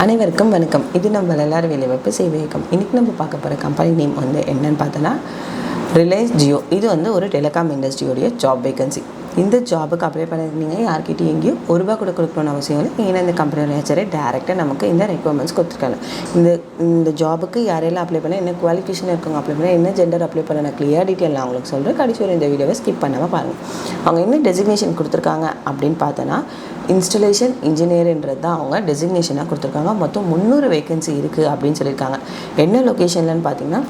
அனைவருக்கும் வணக்கம். இது நம்ம எல்லாரும் வேலைவாய்ப்பு சேவை இயக்கம். இன்றைக்கி நம்ம பார்க்க போகிற கம்பெனி நேம் வந்து என்னன்னு பார்த்தோன்னா ரிலையன்ஸ் ஜியோ. இது வந்து ஒரு டெலிகாம் இண்டஸ்ட்ரியோடைய ஜாப் வேகன்சி. இந்த ஜாபுக்கு அப்ளை பண்ணியிருந்தீங்க யார்கிட்டையும் எங்கேயும் ₹1 கூட கொடுக்கணும்னு அவசியம் இல்லை. ஏன்னா இந்த கம்பெனியோட நேச்சரே டேரெக்டாக நமக்கு இந்த ரெக்குவயர்மெண்ட்ஸ் கொடுத்துருக்காங்க. இந்த ஜாபுக்கு யாரெல்லாம் அப்ளை பண்ண, என்ன குவாலிஃபிகேஷன் இருக்கவங்க அப்ளை பண்ண, என்ன ஜெண்டர் அப்ளை பண்ண, நான் கிளியர் டீட்டெயில் நான் உங்களுக்கு சொல்கிறேன். கடைசி வரை இந்த வீடியோவை ஸ்கிப் பண்ணாமல் பாருங்கள். அவங்க என்ன டெசிக்னேஷன் கொடுத்துருக்காங்க அப்படின்னு பார்த்தோன்னா இன்ஸ்டலேஷன் இன்ஜினியர்ன்றது தான் அவங்க டெசிக்னேஷனாக கொடுத்துருக்காங்க. மொத்தம் 300 வேகன்சி இருக்குது அப்படின்னு சொல்லியிருக்காங்க. என்ன லொக்கேஷன்லன்னு பார்த்தீங்கன்னா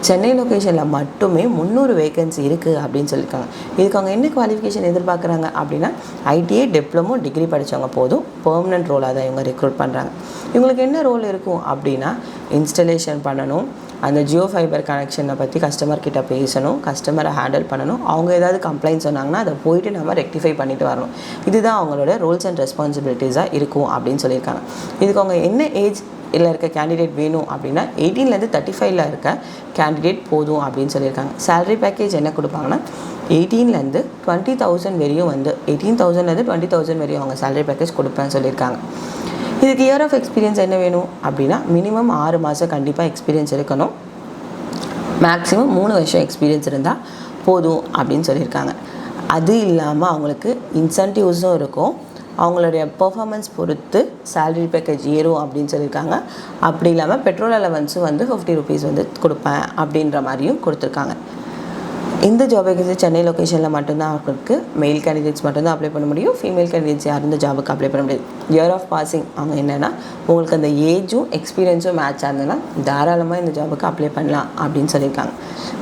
சென்னை லொக்கேஷனில் மட்டுமே 300 வேகன்சி இருக்குது அப்படின்னு சொல்லியிருக்காங்க. இதுக்கு அவங்க என்ன குவாலிஃபிகேஷன் எதிர்பார்க்குறாங்க அப்படின்னா ஐடிஐ டிப்ளமோ டிகிரி படித்தவங்க போதும். பெர்மனன்ட் ரோலாக தான் இவங்க ரெக்ரூட் பண்ணுறாங்க. இவங்களுக்கு என்ன ரோல் இருக்கும் அப்படின்னா இன்ஸ்டலேஷன் பண்ணணும், அந்த ஜியோ ஃபைபர் கனெக்ஷனை பற்றி கஸ்டமர் கிட்ட பேசணும், கஸ்டமரை ஹேண்டில் பண்ணணும். அவங்க ஏதாவது கம்ப்ளைண்ட் சொன்னாங்கன்னா அதை போயிட்டு நம்ம ரெக்டிஃபை பண்ணிட்டு வரணும். இதுதான் அவங்களோட ரோல்ஸ் அண்ட் ரெஸ்பான்சிபிலிட்டிஸாக இருக்கும் அப்படின்னு சொல்லியிருக்காங்க. இதுக்கு அவங்க என்ன ஏஜ் இல்லை இருக்க கேண்டிடேட் வேணும் அப்படின்னா 18லேருந்து 35 இருக்க கேண்டிடேட் போதும் அப்படின்னு சொல்லியிருக்காங்க. சேலரி பேக்கேஜ் என்ன கொடுப்பாங்கன்னா 18லேருந்து 20,000 வரையும் வந்து 18,000லேருந்து 20,000 வரையும் அவங்க சேலரி பேக்கேஜ் கொடுப்பேன்னு சொல்லியிருக்காங்க. இதுக்கு இயர் ஆஃப் எக்ஸ்பீரியன்ஸ் என்ன வேணும் அப்படின்னா மினிமம் 6 மாதம் கண்டிப்பாக எக்ஸ்பீரியன்ஸ் இருக்கணும். மேக்ஸிமம் 3 வருஷம் எக்ஸ்பீரியன்ஸ் இருந்தால் போதும் அப்படின்னு சொல்லியிருக்காங்க. அது இல்லாமல் அவங்களுக்கு இன்சென்டிவ்ஸும் இருக்கும். அவங்களுடைய பெர்ஃபார்மன்ஸ் பொறுத்து சேலரி பேக்கேஜ் ஏறும் அப்படின்னு சொல்லியிருக்காங்க. அப்படி இல்லாமல் பெட்ரோல் அலவன்ஸும் வந்து ₹50 வந்து கொடுப்பேன் அப்படின்ற மாதிரியும் கொடுத்துருக்காங்க. இந்த ஜாப் வேகன்சி சென்னை லொக்கேஷனில் மட்டும்தான் அவங்களுக்கு மெயில் கேண்டிடேட்ஸ் மட்டும்தான் அப்ளை பண்ண முடியும். ஃபீமேல் கேண்டிடேட்ஸ் யாரும் இந்த ஜாபுக்கு அப்ளை பண்ண முடியாது. இயர் ஆஃப் பாசிங் அவங்க என்னென்னா உங்களுக்கு அந்த ஏஜும் எக்ஸ்பீரியன்ஸும் மேட்ச் ஆகுதுன்னா தாராளமாக இந்த ஜாபுக்கு அப்ளை பண்ணலாம் அப்படின்னு சொல்லியிருக்காங்க.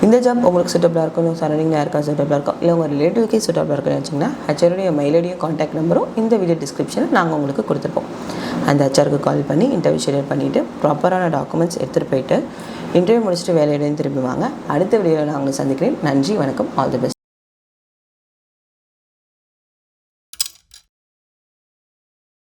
இந்த ஜாப் உங்களுக்கு சூட்டபிளாக இருக்கணும், சரௌண்டிங்கில் யாருக்கா சூட்டபிளாக இருக்கும், இல்லை உங்கள் ரிலேட்டிவ்க்கே சூட்டபிளாக இருக்குன்னு வச்சிங்கன்னா ஹெச்ஆருடைய மெயில் ஐடியும் கான்டாக்ட் நம்பரும் இந்த வீடியோ டிஸ்கிரிப்ஷனில் நாங்கள் உங்களுக்கு கொடுத்துருப்போம். அந்த ஹெச்ஆருக்கு கால் பண்ணி இன்டர்வியூ ஷெடியூல் பண்ணிவிட்டு ப்ராப்பரான டாக்குமெண்ட்ஸ் எடுத்துகிட்டு போயிட்டு இன்டர்வியூ முடிச்சுட்டு வேலையிடையும் திரும்பி வாங்க. அடுத்த வீடியோவில் நான் உங்களை சந்திக்கிறேன். நன்றி, வணக்கம், ஆல் தி பெஸ்ட்.